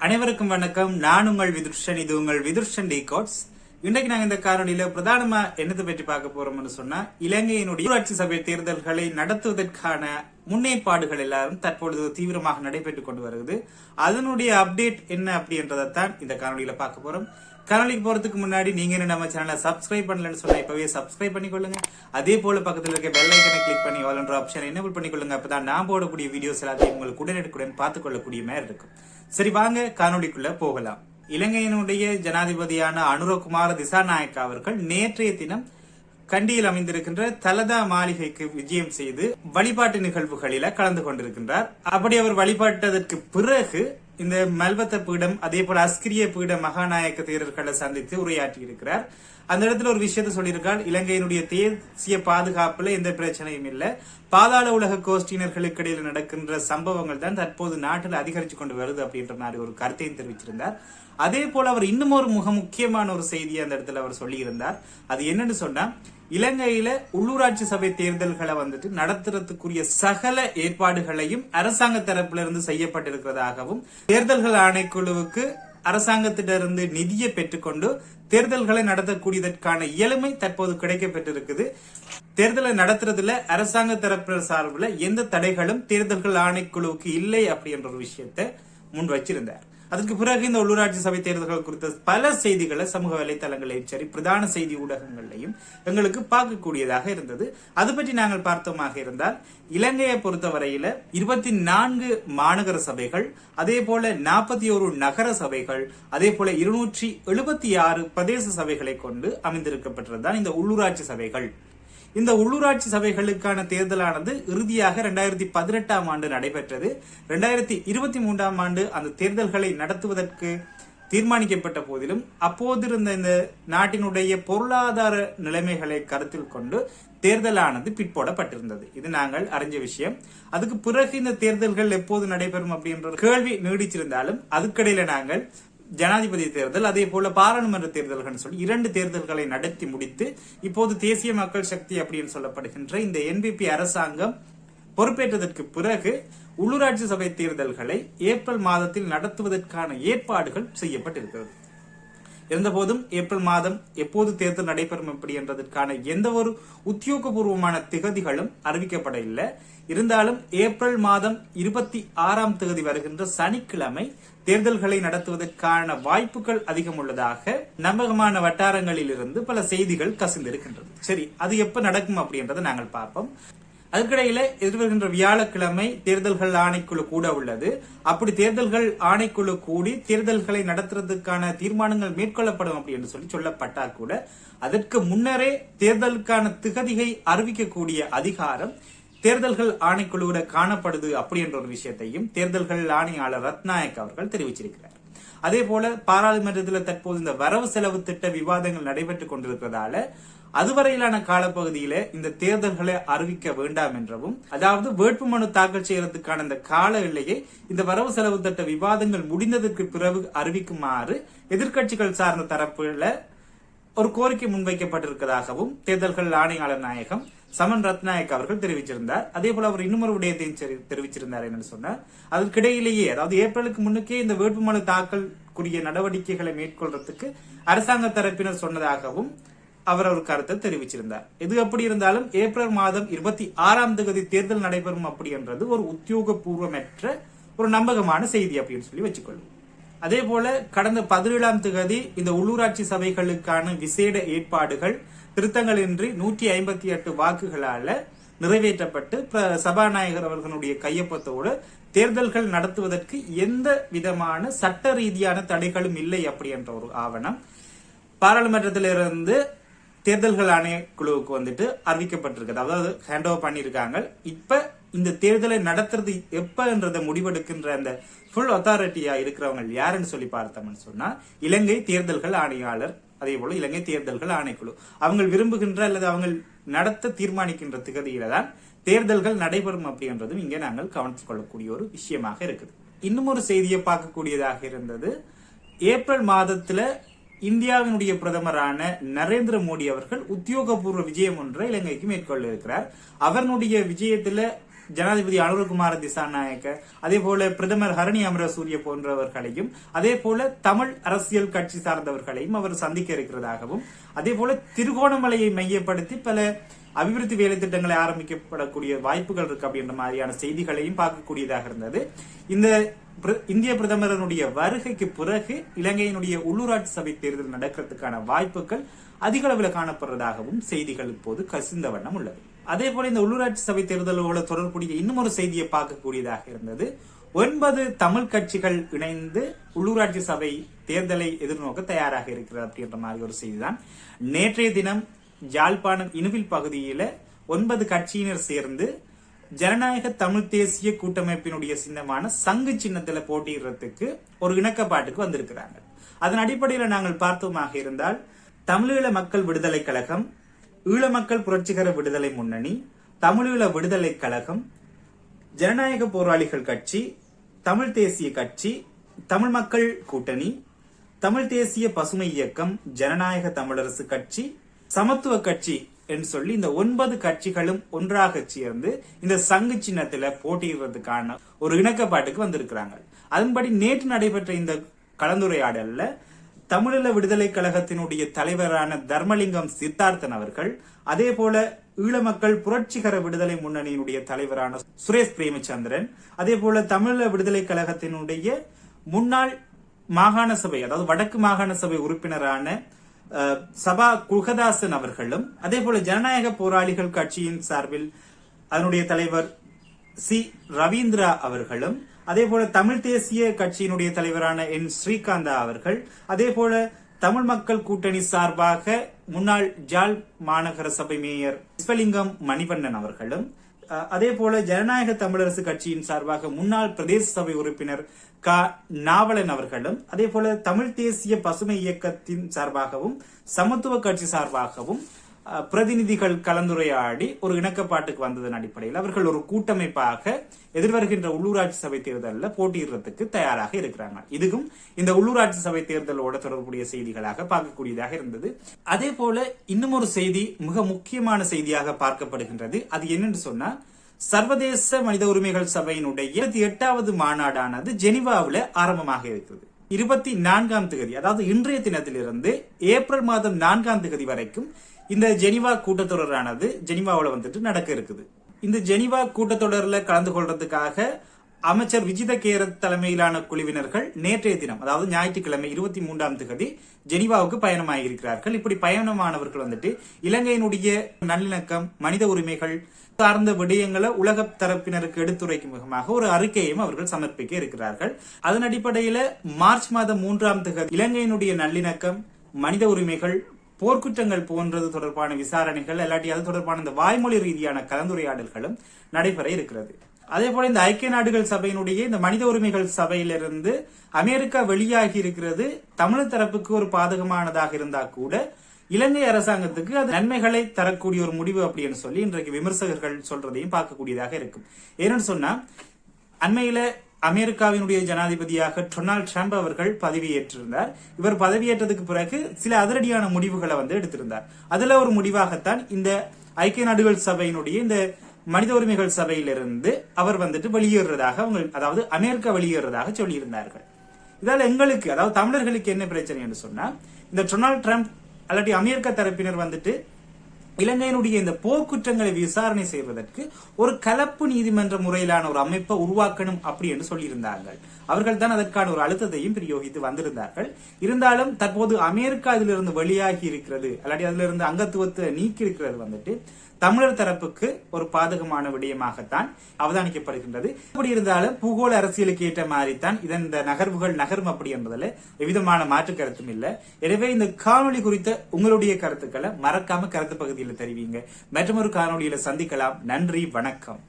அனைவருக்கும் வணக்கம். நான் உங்கள் விதுர்ஷன். இது உங்கள் விதுர்ஷன் டிகோட்ஸ். இன்றைக்கு நாங்க இந்த காணொலியில பிரதானமா என்னத்தை பற்றி பார்க்க போறோம்னு சொன்னா, இலங்கையினுடைய உள்ளாட்சி சபை தேர்தல்களை நடத்துவதற்கான முன்னேற்பாடுகள் எல்லாரும் தற்பொழுது தீவிரமாக நடைபெற்றுக் கொண்டு வருகிறது. அதனுடைய அப்டேட் என்ன அப்படின்றதான் இந்த காணொலியில பார்க்க போறோம். காணொலிக்கு போறதுக்கு முன்னாடி நீங்க நம்ம சேனலை சப்ஸ்கிரைப் பண்ணலன்னு சொன்னா இப்பவே சப்ஸ்கிரைப் பண்ணிக்கொள்ளுங்க. அதே போல பக்கத்துல இருக்க பெல் ஐக்கனை கிளிக் பண்ணி ஆல் என்ற ஆப்ஷன் எனேபிள் பண்ணிக்கொள்ளுங்க. அப்பதான் நான் போடக்கூடிய வீடியோஸ் எல்லாத்தையும் உங்களுக்கு உடனுக்குடன் பார்த்துக் கொள்ளக்கூடிய மாதிரி இருக்கும். சரி, வாங்க காணொலிக்குள்ள போகலாம். இலங்கையினுடைய ஜனாதிபதியான அனுரகுமார திசாநாயக்கா அவர்கள் நேற்றைய தினம் கண்டியில் அமைந்திருக்கின்ற தலதா மாளிகைக்கு விஜயம் செய்து வழிபாட்டு நிகழ்வுகளில கலந்து கொண்டிருக்கின்றார். அப்படி அவர் வழிபாட்டதற்கு பிறகு இந்த மல்வத்த பீடம் அதே போல அஸ்கிரிய பீட மகாநாயக்க தேரர்களை சந்தித்து உரையாற்றி இருக்கிறார். அந்த இடத்துல ஒரு விஷயத்த சொல்லியிருக்கார். இலங்கையினுடைய தேசிய பாதுகாப்புல எந்த பிரச்சனையும் இல்லை, பாதாள உலக கோஷ்டியினர்களுக்கு இடையில் நடக்கின்ற சம்பவங்கள் தான் தற்போது நாட்டில் அதிகரிச்சு கொண்டு வருது அப்படின்ற மாதிரி ஒரு கருத்தையும் தெரிவிச்சிருந்தார். அதே போல அவர் இன்னும் ஒரு முக்கியமான ஒரு செய்தியை அந்த இடத்துல அவர் சொல்லியிருந்தார். அது என்னன்னு சொன்னா, இலங்கையில உள்ளூராட்சி சபை தேர்தல்களை நடத்துறதுக்குரிய சகல ஏற்பாடுகளையும் அரசாங்க தரப்பிலிருந்து செய்யப்பட்டிருக்கிறதாகவும், தேர்தல்கள் ஆணைக்குழுவுக்கு அரசாங்கத்திலிருந்து நிதியை பெற்றுக்கொண்டு தேர்தல்களை நடத்தக்கூடியதற்கான இயலுமை தற்போது கிடைக்கப்பட்டிருக்குது. தேர்தலை நடத்துறதுல அரசாங்க தரப்பு சார்பில் எந்த தடைகளும் தேர்தல்கள் ஆணைக்குழுவுக்கு இல்லை அப்படின்ற ஒரு விஷயத்தை முன் வச்சிருந்தார். அதற்கு பிறகு இந்த உள்ளூராட்சி சபை தேர்தல்கள் குறித்த பல செய்திகளை சமூக வலைதளங்களையும் சரி பிரதான செய்தி ஊடகங்களையும் எங்களுக்கு பார்க்கக்கூடியதாக இருந்தது. அது பற்றி நாங்கள் பார்த்தோமாக இருந்தால், இலங்கையை பொறுத்தவரையில 24 மாநகர சபைகள், அதே போல 41 நகர சபைகள், அதே போல 276 பிரதேச சபைகளை கொண்டு அமைந்திருக்கப்பட்டதுதான் இந்த உள்ளூராட்சி சபைகள். இந்த உள்ளூராட்சி சபைகளுக்கான தேர்தலானது இறுதியாக 2018ஆம் ஆண்டு நடைபெற்றது. 2023ஆம் ஆண்டு அந்த தேர்தல்களை நடத்துவதற்கு தீர்மானிக்கப்பட்ட போதிலும் அப்போதிருந்த இந்த நாட்டினுடைய பொருளாதார நிலைமைகளை கருத்தில் கொண்டு தேர்தலானது பிற்போடப்பட்டிருந்தது. இது நாங்கள் அறிஞ்ச விஷயம். அதுக்கு பிறகு இந்த தேர்தல்கள் எப்போது நடைபெறும் அப்படின்ற கேள்வி நீடிச்சிருந்தாலும் அதுக்கிடையில நாங்கள் ஜனாதிபதி தேர்தல் அதே போல பாராளுமன்ற தேர்தல்கள் சொல்லி 2 தேர்தல்களை நடத்தி முடித்து இப்போது தேசிய மக்கள் சக்தி அப்படின்னு சொல்லப்படுகின்ற இந்த என்பிபி அரசாங்கம் பொறுப்பேற்றதற்கு பிறகு உள்ளூராட்சி சபை தேர்தல்களை ஏப்ரல் மாதத்தில் நடத்துவதற்கான ஏற்பாடுகள் செய்யப்பட்டிருக்கிறது. இருந்தபோதும் ஏப்ரல் மாதம் எப்போது தேர்தல் நடைபெறும் எப்படி என்பதற்கான எந்த ஒரு உத்தியோகபூர்வமான திகதிகளும் அறிவிக்கப்பட இல்லை. இருந்தாலும் ஏப்ரல் மாதம் 26ஆம் தேதி வருகின்ற சனிக்கிழமை தேர்தல்களை நடத்துவதற்கான வாய்ப்புகள் அதிகம் உள்ளதாக நம்பகமான வட்டாரங்களில் இருந்து பல செய்திகள் கசிந்திருக்கின்றது. சரி, அது எப்ப நடக்கும் அப்படின்றத நாங்கள் பார்ப்போம். அதுக்கிடையில எதிர்வருகின்ற வியாழக்கிழமை தேர்தல்கள் ஆணைக்குழு கூட உள்ளது. அப்படி தேர்தல்கள் ஆணைக்குழு கூடி தேர்தல்களை நடத்துறதுக்கான தீர்மானங்கள் மேற்கொள்ளப்படும் அப்படின்னு சொல்லப்பட்டால் கூட அதற்கு முன்னரே தேர்தலுக்கான திகதியை அறிவிக்கக்கூடிய அதிகாரம் தேர்தல்கள் ஆணைக்குழுவிட காணப்படுது அப்படி என்ற ஒரு விஷயத்தையும் தேர்தல்கள் ஆணையாளர் ரத்நாயக் அவர்கள் தெரிவிச்சிருக்கிறார். அதே போல பாராளுமன்றத்தில் தற்போது இந்த வரவு செலவு திட்ட விவாதங்கள் நடைபெற்றுக் கொண்டிருக்கிறதால அதுவரையிலான காலப்பகுதியில இந்த தேர்தல்களை அறிவிக்க வேண்டாம் என்றவும், அதாவது வேட்புமனு தாக்கல் செய்யறதுக்கான இந்த கால எல்லையை இந்த வரவு செலவு திட்ட விவாதங்கள் முடிந்ததற்கு பிறகு அறிவிக்குமாறு எதிர்கட்சிகள் சார்ந்த தரப்புல ஒரு கோரிக்கை முன்வைக்கப்பட்டிருப்பதாகவும் தேர்தல்கள் ஆணையாளர் நாயகம் சமன் ரத்நாயக் அவர்கள் தெரிவிச்சிருந்தார். அதே போல அவர் இன்னொரு விடயத்தையும் தெரிவிச்சிருந்தார். என்னன்னு சொன்னார், அதற்கிடையிலேயே அதாவது ஏப்ரலுக்கு முன்னுக்கே இந்த வேட்புமனு தாக்கலுக்குரிய நடவடிக்கைகளை மேற்கொள்றதுக்கு அரசாங்க தரப்பினர் சொன்னதாகவும் அவர் ஒரு கருத்தை தெரிவிச்சிருந்தார். இது எப்படி இருந்தாலும் ஏப்ரல் மாதம் 26ஆம் தேதி தேர்தல் நடைபெறும் அப்படி என்றது ஒரு உத்தியோகபூர்வமற்ற ஒரு நம்பகமான செய்தி அப்படின்னு சொல்லி வச்சுக்கொள்ளும். அதே போல கடந்த 17ஆம் தேதி இந்த உள்ளூராட்சி சபைகளுக்கான விசேட ஏற்பாடுகள் திருத்தங்கள் இன்றி 158 வாக்குகளால நிறைவேற்றப்பட்டு சபாநாயகர் அவர்களுடைய கையொப்பத்தோடு தேர்தல்கள் நடத்துவதற்கு எந்த விதமான சட்ட ரீதியான தடைகளும் இல்லை அப்படி என்ற ஒரு ஆவணம் பாராளுமன்றத்திலிருந்து தேர்தல்கள் ஆணையக்குழுவுக்கு அறிவிக்கப்பட்டிருக்கு. அதாவது ஹேண்ட் ஓவர் பண்ணிருக்காங்க. இப்ப இந்த தேர்தலை நடத்துறது எப்பன்றத முடிவெடுக்கின்ற அந்த ஃபுல் அத்தாரிட்டியா இருக்கிறவங்க யாருன்னு சொல்லி பார்த்தோம்னு சொன்னா, இலங்கை தேர்தல்கள் ஆணையாளர் அதே போல இலங்கை தேர்தல்கள் ஆணைக்குழு. அவங்க விரும்புகின்ற அல்லது அவங்க நடத்த தீர்மானிக்கின்ற திகதியில தான் தேர்தல்கள் நடைபெறும் அப்படின்றதும் இங்க நாங்கள் கவனித்துக் கொள்ளக்கூடிய ஒரு விஷயமாக இருக்குது. இன்னும் ஒரு செய்தியை பார்க்கக்கூடியதாக இருந்தது. ஏப்ரல் மாதத்துல இந்தியாவினுடைய பிரதமரான நரேந்திர மோடி அவர்கள் உத்தியோகபூர்வ விஜயம் ஒன்றை இலங்கைக்கு மேற்கொள்ள இருக்கிறார். அவருடைய விஜயத்துல ஜனாதிபதி அனுரகுமார திசாநாயக்க, அதே போல பிரதமர் ஹரணி அமரசூரிய போன்றவர்களையும், அதே போல தமிழ் அரசியல் கட்சி சார்ந்தவர்களையும் அவர் சந்திக்க இருக்கிறதாகவும், அதே போல திருகோணமலையை மையப்படுத்தி பல அபிவிருத்தி வேலை திட்டங்களை ஆரம்பிக்கப்படக்கூடிய வாய்ப்புகள் இருக்கு அப்படின்ற மாதிரியான செய்திகளையும் பார்க்கக்கூடியதாக இருந்தது. இந்த இந்திய பிரதமரனுடைய வருகைக்கு பிறகு இலங்கையினுடைய உள்ளூராட்சி சபை தேர்தல் நடக்கிறதுக்கான வாய்ப்புகள் அதிக அளவில் காணப்படுறதாகவும் செய்திகள் இப்போது கசிந்த வண்ணம் உள்ளது. அதே போல இந்த உள்ளூராட்சி சபை தேர்தலோட தொடர்புடைய இன்னும் ஒரு செய்தியை பார்க்கக்கூடியதாக இருந்தது. 9 தமிழ் கட்சிகள் இணைந்து உள்ளூராட்சி சபை தேர்தலை எதிர்நோக்க தயாராக இருக்கிறது அப்படின்ற மாதிரி ஒரு செய்திதான். நேற்றைய தினம் யாழ்ப்பாணம் இனுவில் பகுதியில 9 கட்சியினர் சேர்ந்து ஜனநாயக தமிழ் தேசிய கூட்டமைப்பினுடைய சின்னமான சங்கு சின்னத்துல போட்டியிடுறதுக்கு ஒரு இணக்கப்பாட்டுக்கு வந்திருக்கிறாங்க. அதன் அடிப்படையில் நாங்கள் பார்த்தோமாக இருந்தால் தமிழீழ மக்கள் விடுதலை கழகம், ஈழ மக்கள் புரட்சிகர விடுதலை முன்னணி, தமிழீழ விடுதலை கழகம், ஜனநாயக போராளிகள் கட்சி, தமிழ் தேசிய கட்சி, தமிழ் மக்கள் கூட்டணி, தமிழ் தேசிய பசுமை இயக்கம், ஜனநாயக தமிழரசு கட்சி, சமத்துவ கட்சி என்று சொல்லி இந்த 9 கட்சிகளும் ஒன்றாக சேர்ந்து இந்த சங்கு சின்னத்துல போட்டியிடுறதுக்கான ஒரு இணக்கப்பாட்டுக்கு வந்திருக்கிறாங்க. அதன்படி நேற்று நடைபெற்ற இந்த கலந்துரையாடல்ல தமிழீழ விடுதலை கழகத்தினுடைய தலைவரான தர்மலிங்கம் சித்தார்த்தன் அவர்கள், அதே போல ஈழ மக்கள் புரட்சிகர விடுதலை முன்னணியினுடைய தலைவரான சுரேஷ் பிரேமச்சந்திரன், அதே போல தமிழீழ விடுதலை கழகத்தினுடைய முன்னாள் மாகாண சபை, அதாவது வடக்கு மாகாண சபை உறுப்பினரான சபா குகதாசன் அவர்களும், அதே போல ஜனநாயக போராளிகள் கட்சியின் சார்பில் அதனுடைய தலைவர் சி ரவீந்திரா அவர்களும், அதே போல தமிழ் தேசிய கட்சியினுடைய தலைவரான என் ஸ்ரீகாந்தா அவர்கள், அதே போல தமிழ் மக்கள் கூட்டணி சார்பாக முன்னாள் ஜாழ் மாநகர சபை மேயர் விஸ்வலிங்கம் மணிவண்ணன் அவர்களும், அதே போல ஜனநாயக தமிழரசு கட்சியின் சார்பாக முன்னாள் பிரதேச சபை உறுப்பினர் க நாவலன் அவர்களும், அதே போல தமிழ் தேசிய பசுமை இயக்கத்தின் சார்பாகவும் சமத்துவ கட்சி சார்பாகவும் பிரதிநிதிகள் கலந்துரையாடி ஒரு இணக்கப்பாட்டுக்கு வந்ததன் அடிப்படையில் அவர்கள் ஒரு கூட்டமைப்பாக எதிர்வருகின்ற உள்ளூராட்சி சபை தேர்தலில் போட்டியிடுறதுக்கு தயாராக இருக்கிறாங்க. இதுவும் இந்த உள்ளூராட்சி சபை தேர்தலோட தொடர்புடைய செய்திகளாக பார்க்கக்கூடியதாக இருந்தது. அதே போல இன்னும் ஒரு செய்தி மிக முக்கியமான செய்தியாக பார்க்கப்படுகின்றது. அது என்னன்னு சொன்னா, சர்வதேச மனித உரிமைகள் சபையினுடைய 28வது மாநாடானது ஜெனீவாவில் ஆரம்பமாக இருக்கிறது. 24ஆம் தேதி, அதாவது இன்றைய தினத்திலிருந்து ஏப்ரல் மாதம் 4ஆம் தேதி வரைக்கும் இந்த ஜெனீவா கூட்டத்தொடரானது ஜெனீவாவில் வந்துட்டு நடக்க இருக்குது. இந்த ஜெனீவா கூட்டத்தொடரில் கலந்து கொள்றதுக்காக அமைச்சர் விஜித கேரத் தலைமையிலான குழுவினர்கள் நேற்றைய தினம், அதாவது ஞாயிற்றுக்கிழமை 23ஆம் தேதி ஜெனீவாவுக்கு பயணமாகியிருக்கிறார்கள். இப்படி பயணமானவர்கள் வந்துட்டு இலங்கையினுடைய நல்லிணக்கம், மனித உரிமைகள் சார்ந்த விடயங்களை உலக தரப்பினருக்கு எடுத்துரைக்கும் விதமாக ஒரு அறிக்கையையும் அவர்கள் சமர்ப்பிக்க இருக்கிறார்கள். அதன் அடிப்படையில் மார்ச் மாதம் 3ஆம் தேதி இலங்கையினுடைய நல்லிணக்கம், மனித உரிமைகள், போர்க்குற்றங்கள் போன்றது தொடர்பான விசாரணைகள், இல்லாட்டி அது தொடர்பான இந்த வாய்மொழி ரீதியான கலந்துரையாடல்களும் நடைபெற இருக்கிறது. அதே போல இந்த ஐக்கிய நாடுகள் சபையினுடைய இந்த மனித உரிமைகள் சபையிலிருந்து அமெரிக்கா வெளியாகி இருக்கிறது தமிழ் தரப்புக்கு ஒரு பாதகமானதாக இருந்தா கூட இலங்கை அரசாங்கத்துக்கு அது நன்மைகளை தரக்கூடிய ஒரு முடிவு அப்படின்னு சொல்லி இன்றைக்கு விமர்சகர்கள் சொல்றதையும் பார்க்கக்கூடியதாக இருக்கும். ஏன்னு சொன்னா, அண்மையில அமெரிக்காவினுடைய ஜனாதிபதியாக டொனால்ட் ட்ரம்ப் அவர்கள் பதவியேற்றிருந்தார். இவர் பதவியேற்றதுக்கு பிறகு சில அதிரடியான முடிவுகளை எடுத்திருந்தார். அதுல ஒரு முடிவாகத்தான் இந்த ஐக்கிய நாடுகள் சபையினுடைய இந்த மனித உரிமைகள் சபையிலிருந்து அவர் வெளியேறதாக, அதாவது அமெரிக்கா வெளியேறதாக சொல்லியிருந்தார்கள். இதால எங்களுக்கு, அதாவது தமிழர்களுக்கு என்ன பிரச்சனை என்று சொன்னா, இந்த டொனால்ட் ட்ரம்ப் அல்லாட்டி அமெரிக்க தரப்பினர் இலங்கையினுடைய இந்த போர்க்குற்றங்களை விசாரணை செய்வதற்கு ஒரு கலப்பு நீதிமன்ற முறையிலான ஒரு அமைப்பை உருவாக்கணும் அப்படி என்று சொல்லியிருந்தார்கள். அவர்கள் தான் அதற்கான ஒரு அழுத்தத்தையும் பிரயோகித்து வந்திருந்தார்கள். இருந்தாலும் தற்போது அமெரிக்கா இதிலிருந்து வெளியாகி இருக்கிறது, அல்லாட்டி அதிலிருந்து அங்கத்துவத்தை நீக்கி இருக்கிறது தமிழர் தரப்புக்கு ஒரு பாதகமான விடயமாகத்தான் அவதானிக்கப்படுகின்றது. அப்படி இருந்தாலும் பூகோள அரசியலுக்கு ஏற்ற மாதிரித்தான் இதன் இந்த நகர்வுகள் நகரும் அப்படி என்பதில் எவ்விதமான மாற்று கருத்தும் இல்லை. எனவே இந்த காணொலி குறித்த உங்களுடைய கருத்துக்களை மறக்காம கருத்து பகுதியில் தெரிவிங்க. மற்றொரு காணொலியில சந்திக்கலாம். நன்றி, வணக்கம்.